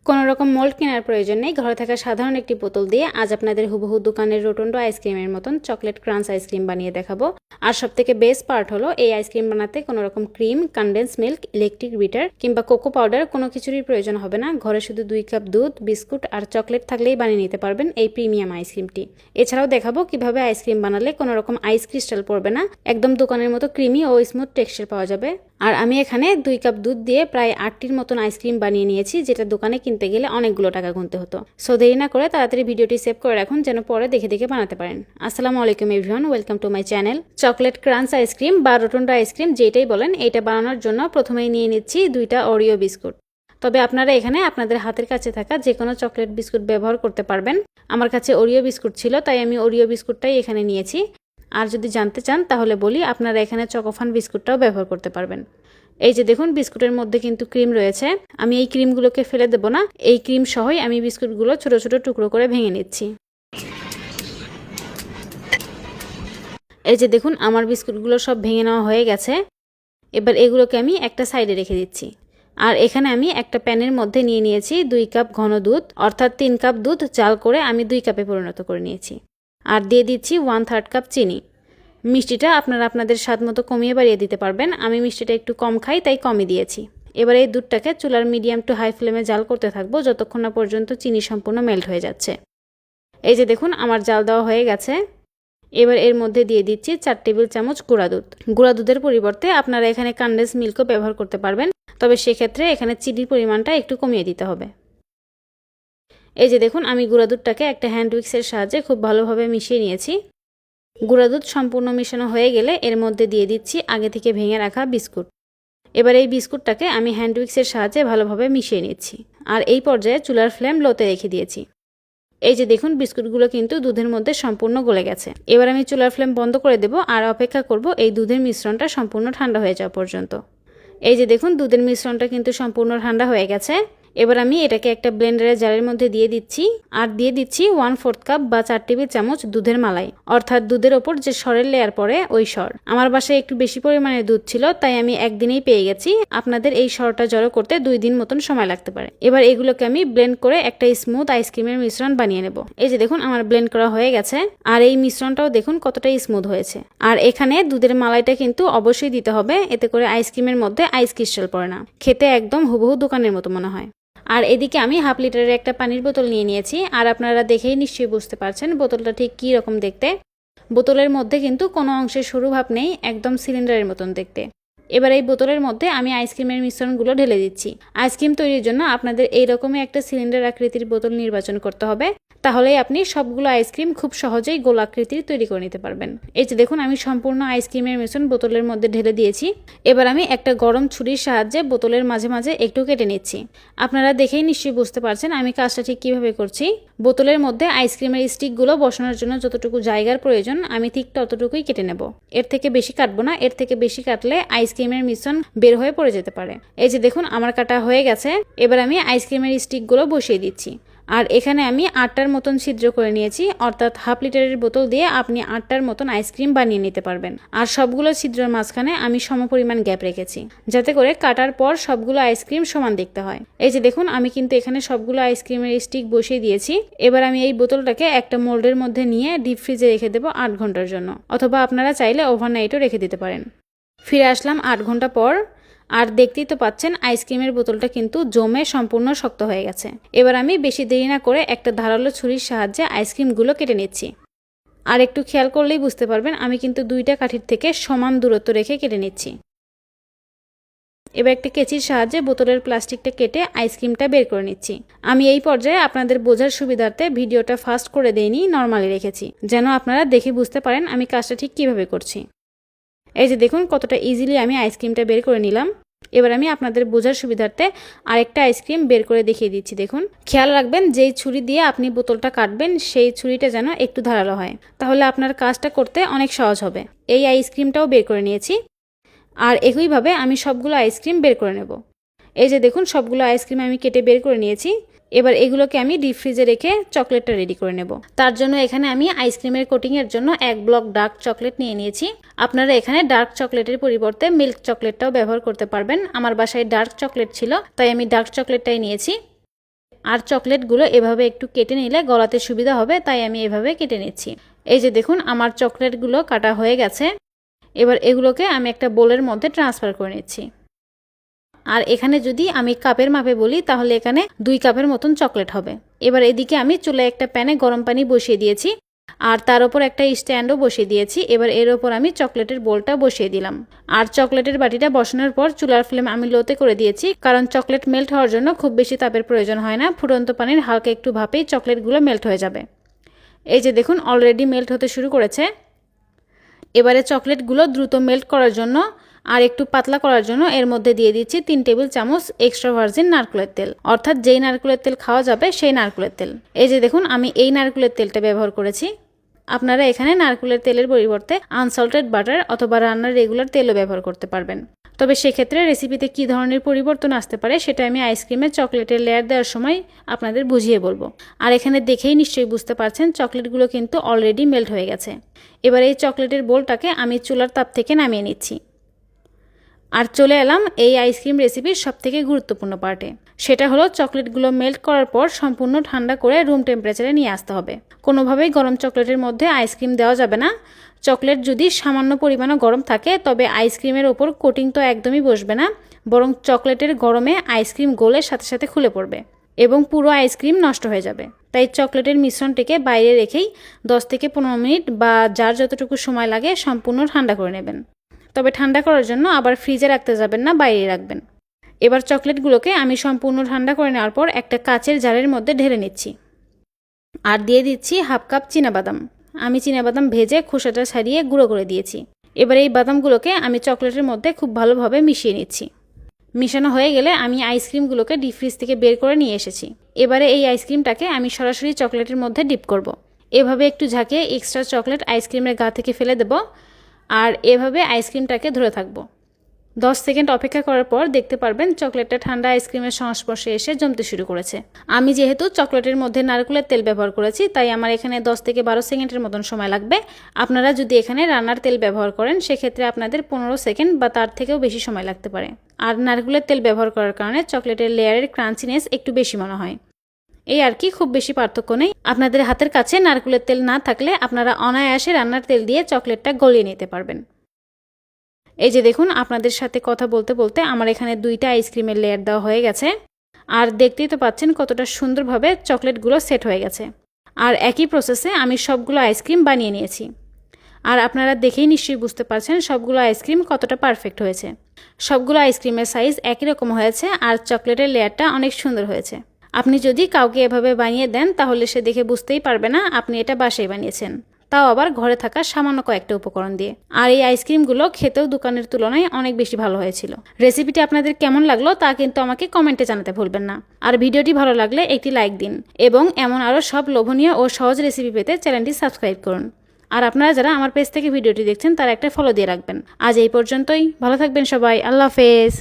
কোনো রকম মোল্ড কেনার প্রয়োজন নেই, ঘরে থাকা সাধারণ একটি বোতল দিয়ে আজ আপনাদের হুবহু দোকানের রোটন্ডো আইসক্রিমের মতন চকলেট ক্রাঞ্চ আইসক্রিম বানিয়ে দেখাবো। আর সবথেকে বেস্ট পার্ট হলো এই আইসক্রিম বানাতে কোনো রকম cream, condense milk, electric beater কিংবা কোকো পাউডার কোনো কিছুরই প্রয়োজন হবে না। ঘরে শুধু 2 কাপ দুধ, বিস্কুট আর চকলেট থাকলেই বানিয়ে নিতে পারবেন এই প্রিমিয়াম আইসক্রিমটি। এছাড়াও দেখাবো কিভাবে আইসক্রিম বানালে কোনো রকম আইস ক্রিস্টাল পড়বে না, একদম দোকানের মতো ক্রিমি ও স্মুথ টেক্সচার পাওয়া যাবে। আর আমি এখানে 2 কাপ দুধ দিয়ে প্রায় 8টির মতন আইসক্রিম বানিয়ে নিয়েছি, যেটা দোকানে কিনতে গেলে অনেকগুলো টাকা গুনতে হতো। সো দেরি না করে তাড়াতাড়ি ভিডিওটি সেভ করে রাখুন যেন পরে দেখে দেখে বানাতে পারেন। আসসালামু আলাইকুম everyone, welcome to my channel. Chocolate crunch ice cream বা রোটন্ডো আইসক্রিম যেটাই বলেন, এটা বানানোর জন্য প্রথমেই নিয়ে নিচ্ছি 2টা ওরিও বিস্কুট। তবে আপনারা এখানে আপনাদের হাতের কাছে থাকা যে কোনো চকলেট বিস্কুট ব্যবহার করতে পারবেন। আমার কাছে ওরিও বিস্কুট ছিল তাই আমি ওরিও বিস্কুটটাই এখানে নিয়েছি। আর যদি জানতে চান তাহলে বলি, আপনারা এখানে চকোফান বিস্কুটটাও ব্যবহার করতে পারবেন। এই যে দেখুন, বিস্কুটের মধ্যে কিন্তু ক্রিম রয়েছে। আমি এই ক্রিমগুলোকে ফেলে দেব না, এই ক্রিম সহই আমি বিস্কুটগুলো ছোট ছোট টুকরো করে ভেঙে নিচ্ছি। এই যে দেখুন, আমার বিস্কুটগুলো সব ভেঙে নেওয়া হয়ে গেছে। এবার এগুলোকে আমি একটা সাইডে রেখে দিচ্ছি। আর এখানে আমি একটা প্যানের মধ্যে নিয়ে নিয়েছি 2 কাপ ঘন দুধ, অর্থাৎ 3 কাপ দুধ জাল করে আমি 2 কাপে পরিণত করে নিয়েছি। আর দিয়ে দিচ্ছি 1/3 কাপ চিনি। মিষ্টিটা আপনারা আপনাদের স্বাদ মতো কমিয়ে বাড়িয়ে দিতে পারবেন। আমি মিষ্টিটা একটু কম খাই তাই কমই দিয়েছি। এবার এই দুধটাকে চুলার মিডিয়াম টু হাই ফ্লেমে জাল করতে থাকবো যতক্ষণ না পর্যন্ত চিনি সম্পূর্ণ মেল্ট হয়ে যাচ্ছে। এই যে দেখুন, আমার জাল দেওয়া হয়ে গেছে। এবার এর মধ্যে দিয়ে দিচ্ছি 4 টেবিল চামচ গুঁড়া দুধ। গুঁড়া দুধের পরিবর্তে আপনারা এখানে কনডেন্স মিল্কও ব্যবহার করতে পারবেন, তবে সেক্ষেত্রে এখানে চিনির পরিমাণটা একটু কমিয়ে দিতে হবে। এই যে দেখুন, আমি গুঁড়া দুধটাকে একটা হ্যান্ড উইক্সের সাহায্যে খুব ভালোভাবে মিশিয়ে নিয়েছি। গুঁড়া দুধ সম্পূর্ণ মেশানো হয়ে গেলে এর মধ্যে দিয়ে দিচ্ছি আগে থেকে ভেঙে রাখা বিস্কুট। এবার এই বিস্কুটটাকে আমি হ্যান্ড উইক্সের সাহায্যে ভালোভাবে মিশিয়ে নিচ্ছি। আর এই পর্যায়ে চুলার ফ্লেম লোতে রেখে দিয়েছি। এই যে দেখুন, বিস্কুটগুলো কিন্তু দুধের মধ্যে সম্পূর্ণ গলে গেছে। এবার আমি চুলার ফ্লেম বন্ধ করে দেব আর অপেক্ষা করব এই দুধের মিশ্রণটা সম্পূর্ণ ঠান্ডা হয়ে যাওয়া পর্যন্ত। এই যে দেখুন, দুধের মিশ্রণটা কিন্তু সম্পূর্ণ ঠান্ডা হয়ে গেছে। এবার আমি এটাকে একটা ব্লেন্ডারের জারের মধ্যে দিয়ে দিচ্ছি। আর দিয়ে দিচ্ছি 1/4 কাপ বা 4 টেবিল চামচ দুধের মালাই, অর্থাৎ দুধের ওপর যে সরের লেয়ার পড়ে ওই সর। আমার বাসায় একটু বেশি পরিমাণে দুধ ছিল তাই আমি একদিনেই পেয়ে গেছি। আপনাদের এই সরটা জড়ো করতে 2 দিন মতন সময় লাগতে পারে। এবার এগুলোকে আমি ব্লেন্ড করে একটা স্মুথ আইসক্রিমের মিশ্রণ বানিয়ে নেব। এই যে দেখুন, আমার ব্লেন্ড করা হয়ে গেছে। আর এই মিশ্রণটাও দেখুন কতটা স্মুথ হয়েছে। আর এখানে দুধের মালাইটা কিন্তু অবশ্যই দিতে হবে, এতে করে আইসক্রিমের মধ্যে আইস ক্রিস্টাল পড়ে না, খেতে একদম হুবহু দোকানের মতো মনে হয়। আর এদিকে আমি হাফ লিটারের একটা পানির বোতল নিয়ে নিয়েছি। আর আপনারা দেখেই নিশ্চয়ই বুঝতে পারছেন বোতলটা ঠিক কী রকম দেখতে। বোতলের মধ্যে কিন্তু কোনো অংশে সরু ভাব নেই, একদম সিলিন্ডারের মতন দেখতে। এবার এই বোতলের মধ্যে আমি আইসক্রিমের মিশ্রণগুলো ঢেলে দিচ্ছি। আইসক্রিম তৈরির জন্য আপনাদের এইরকমই একটা সিলিন্ডার আকৃতির বোতল নির্বাচন করতে হবে, তাহলেই আপনি সবগুলো আইসক্রিম খুব সহজেই গোল আকৃতির তৈরি করে নিতে পারবেন। এই যে দেখুন, আমি সম্পূর্ণ আইসক্রিমের মিশ্রণ বোতলের মধ্যে ঢেলে দিয়েছি। এবার আমি একটা গরম ছুরির সাহায্যে বোতলের মাঝে মাঝে একটু কেটে নিচ্ছি। আপনারা দেখেই নিশ্চয়ই বুঝতে পারছেন আমি কাজটা ঠিক কিভাবে করছি। বোতলের মধ্যে আইসক্রিমের স্টিকগুলো বসানোর জন্য যতটুকু জায়গার প্রয়োজন আমি ঠিক ততটুকুই কেটে নেব। এর থেকে বেশি কাটবো না, এর থেকে বেশি কাটলে আইসক্রিমের মিশ্রণ বের হয়ে পড়ে যেতে পারে। এই যে দেখুন, আমার কাটা হয়ে গেছে। এবার আমি আইসক্রিমের স্টিকগুলো বসিয়ে দিচ্ছি। আর এখানে আমি 8টার মতন ছিদ্র করে নিয়েছি, অর্থাৎ হাফ লিটারের বোতল দিয়ে আপনি 8টার মতন আইসক্রিম বানিয়ে নিতে পারবেন। আর সবগুলো ছিদ্রের মাঝখানে আমি সমপরিমাণ গ্যাপ রেখেছি, যাতে করে কাটার পর সবগুলো আইসক্রিম সমান দেখতে হয়। এই যে দেখুন, আমি কিন্তু এখানে সবগুলো আইসক্রিমের স্টিক বসিয়ে দিয়েছি। এবার আমি এই বোতলটাকে একটা মোল্ডের মধ্যে নিয়ে ডিপ ফ্রিজে রেখে দেবো 8 ঘন্টার জন্য, অথবা আপনারা চাইলে ওভারনাইটও রেখে দিতে পারেন। ফিরে আসলাম 8 ঘন্টা পর। আর দেখতেই তো পাচ্ছেন আইসক্রিমের বোতলটা কিন্তু জমে সম্পূর্ণ শক্ত হয়ে গেছে। এবার আমি বেশি দেরি না করে একটা ধারালো ছুরির সাহায্যে আইসক্রিমগুলো কেটে নিচ্ছি। আর একটু খেয়াল করলেই বুঝতে পারবেন আমি কিন্তু 2টা কাঠির থেকে সমান দূরত্ব রেখে কেটে নিচ্ছি। এবার একটা কেচির সাহায্যে বোতলের প্লাস্টিকটা কেটে আইসক্রিমটা বের করে নিচ্ছি। আমি এই পর্যায়ে আপনাদের বোঝার সুবিধার্থে ভিডিওটা ফাস্ট করে দেইনি, নর্মালি রেখেছি, যেন আপনারা দেখে বুঝতে পারেন আমি কাজটা ঠিক কিভাবে করছি। এই যে দেখুন, কতটা ইজিলি আমি আইসক্রিমটা বের করে নিলাম। এবার আমি আপনাদের বোঝার সুবিধার্থে আরেকটা আইসক্রিম বের করে দেখিয়ে দিচ্ছি। দেখুন, খেয়াল রাখবেন যেই ছুরি দিয়ে আপনি বোতলটা কাটবেন সেই ছুরিটা যেন একটু ধারালো হয়, তাহলে আপনার কাজটা করতে অনেক সহজ হবে। এই আইসক্রিমটাও বের করে নিয়েছি। আর একইভাবে আমি সবগুলো আইসক্রিম বের করে নেব। এই যে দেখুন, সবগুলো আইসক্রিম আমি কেটে বের করে নিয়েছি। এবার এগুলোকে আমি ডিপ ফ্রিজে রেখে চকলেটটা রেডি করে নেব। তার জন্য এখানে আমি আইসক্রিমের কোটিংয়ের জন্য 1 ব্লক ডার্ক চকলেট নিয়ে নিয়েছি। আপনারা এখানে ডার্ক চকলেটের পরিবর্তে মিল্ক চকলেটটাও ব্যবহার করতে পারবেন। আমার বাসায় ডার্ক চকলেট ছিল তাই আমি ডার্ক চকলেটটাই নিয়েছি। আর চকলেটগুলো এভাবে একটু কেটে নিলে গলাতে সুবিধা হবে, তাই আমি এভাবে কেটে নিচ্ছি। এই যে দেখুন আমার চকলেটগুলো কাটা হয়ে গেছে। এবার এগুলোকে আমি একটা বোলের মধ্যে ট্রান্সফার করে নিচ্ছি। আর এখানে যদি আমি কাপের মাপে বলি তাহলে এখানে 2 কাপের মতন চকলেট হবে। এবার এদিকে আমি চুলায় একটা প্যানে গরম পানি বসিয়ে দিয়েছি আর তার উপর একটা স্ট্যান্ডও বসিয়ে দিয়েছি। এবার এর ওপর আমি চকলেটের বোলটা বসিয়ে দিলাম আর চকলেটের বাটিটা বসানোর পর চুলার ফ্লেম আমি লোতে করে দিয়েছি, কারণ চকলেট মেল্ট হওয়ার জন্য খুব বেশি তাপের প্রয়োজন হয় না। ফুটন্ত পানির হালকা একটু ভাপেই চকলেটগুলো মেল্ট হয়ে যাবে। এই যে দেখুন অলরেডি মেল্ট হতে শুরু করেছে। এবারে চকলেটগুলো দ্রুত মেল্ট করার জন্য আর একটু পাতলা করার জন্য এর মধ্যে দিয়ে দিচ্ছি 3 টেবিল চামচ এক্সট্রা ভার্জিন নারকেলের তেল, অর্থাৎ যেই নারকেলের তেল খাওয়া যাবে সেই নারকেলের তেল। এই যে দেখুন আমি এই নারকেলের তেলটা ব্যবহার করেছি। আপনারা এখানে নারকেলের তেলের পরিবর্তে আনসল্টেড বাটার অথবা রান্নার রেগুলার তেলও ব্যবহার করতে পারবেন। তবে সেক্ষেত্রে রেসিপিতে কী ধরনের পরিবর্তন আসতে পারে সেটা আমি আইসক্রিমে চকলেটের লেয়ার দেওয়ার সময় আপনাদের বুঝিয়ে বলবো। আর এখানে দেখেই নিশ্চয়ই বুঝতে পারছেন চকলেটগুলো কিন্তু অলরেডি মেল্ট হয়ে গেছে। এবার এই চকলেটের বোলটাকে আমি চুলার তাপ থেকে নামিয়ে নিচ্ছি। আর চলে এলাম এই আইসক্রিম রেসিপির সবথেকে গুরুত্বপূর্ণ পার্টে, সেটা হলো চকলেটগুলো মেল্ট করার পর সম্পূর্ণ ঠান্ডা করে রুম টেম্পারেচারে নিয়ে আসতে হবে। কোনোভাবেই গরম চকলেটের মধ্যে আইসক্রিম দেওয়া যাবে না। চকলেট যদি সামান্য পরিমাণে গরম থাকে তবে আইসক্রিমের ওপর কোটিং তো একদমই বসবে না, বরং চকলেটের গরমে আইসক্রিম গলের সাথে সাথে খুলে পড়বে এবং পুরো আইসক্রিম নষ্ট হয়ে যাবে। তাই চকলেটের মিশ্রণটিকে বাইরে রেখেই 10 থেকে 15 মিনিট বা যার যতটুকু সময় লাগে সম্পূর্ণ ঠান্ডা করে নেবেন। তবে ঠান্ডা করার জন্য আবার ফ্রিজে রাখতে যাবেন না, বাইরে রাখবেন। এবার চকলেটগুলোকে আমি সম্পূর্ণ ঠান্ডা করে নেওয়ার পর একটা কাচের জারের মধ্যে ঢেলে নিচ্ছি আর দিয়ে দিচ্ছি হাফ কাপ চীনাবাদাম। আমি চীনাবাদাম ভেজে খোসাটা ছাড়িয়ে গুঁড়ো করে দিয়েছি। এবার এই বাদামগুলোকে আমি চকলেটের মধ্যে খুব ভালোভাবে মিশিয়ে নিচ্ছি। মিশানো হয়ে গেলে আমি আইসক্রিমগুলোকে ডিপ ফ্রিজ থেকে বের করে নিয়ে এসেছি। এবারে এই আইসক্রিমটাকে আমি সরাসরি চকলেটের মধ্যে ডিপ করব। এভাবে একটু ঝাঁকিয়ে এক্সট্রা চকলেট আইসক্রিমের গা থেকে ফেলে দেব আর এভাবে আইসক্রিমটাকে ধরে থাকবো। 10 সেকেন্ড অপেক্ষা করার পর দেখতে পারবেন চকলেটটা ঠান্ডা আইসক্রিমের সংস্পর্শে এসে জমতে শুরু করেছে। আমি যেহেতু চকলেটের মধ্যে নারকেলের তেল ব্যবহার করেছি তাই আমার এখানে 10 থেকে 12 সেকেন্ডের মতন সময় লাগবে। আপনারা যদি এখানে রান্নার তেল ব্যবহার করেন সেক্ষেত্রে আপনাদের 15 সেকেন্ড বা তার থেকেও বেশি সময় লাগতে পারে। আর নারকেলের তেল ব্যবহার করার কারণে চকলেটের লেয়ারের ক্রাঞ্চিনেস একটু বেশি মনে হয়। এই আর কি, খুব বেশি পার্থক্য নেই। আপনাদের হাতের কাছে নারকেলের তেল না থাকলে আপনারা অনায়াসে রান্নার তেল দিয়ে চকলেটটা গলিয়ে নিতে পারবেন। এই যে দেখুন আপনাদের সাথে কথা বলতে বলতে আমার এখানে 2টা আইসক্রিমের লেয়ার দেওয়া হয়ে গেছে আর দেখতেই তো পাচ্ছেন কতটা সুন্দরভাবে চকলেটগুলো সেট হয়ে গেছে। আর একই প্রসেসে আমি সবগুলো আইসক্রিম বানিয়ে নিয়েছি। আর আপনারা দেখেই নিশ্চয়ই বুঝতে পারছেন সবগুলো আইসক্রিম কতটা পারফেক্ট হয়েছে। সবগুলো আইসক্রিমের সাইজ একই রকম হয়েছে আর চকলেটের লেয়ারটা অনেক সুন্দর হয়েছে। আপনি যদি কাউকে এভাবে বানিয়ে দেন তাহলে সে দেখে বুঝতেই পারবে না আপনি এটা বাসায় বানিয়েছেন, তাও আবার ঘরে থাকা সামান্য কয়েকটা উপকরণ দিয়ে। আর এই আইসক্রিমগুলো খেতেও দোকানের তুলনায় অনেক বেশি ভালো হয়েছিল। রেসিপিটি আপনাদের কেমন লাগলো তা কিন্তু আমাকে কমেন্টে জানাতে ভুলবেন না। আর ভিডিওটি ভালো লাগলে একটি লাইক দিন এবং এমন আরও সব লোভনীয় ও সহজ রেসিপি পেতে চ্যানেলটি সাবস্ক্রাইব করুন। আর আপনারা যারা আমার পেজ থেকে ভিডিওটি দেখছেন তারা একটা ফলো দিয়ে রাখবেন। আজ এই পর্যন্তই, ভালো থাকবেন সবাই, আল্লাহ হাফেজ।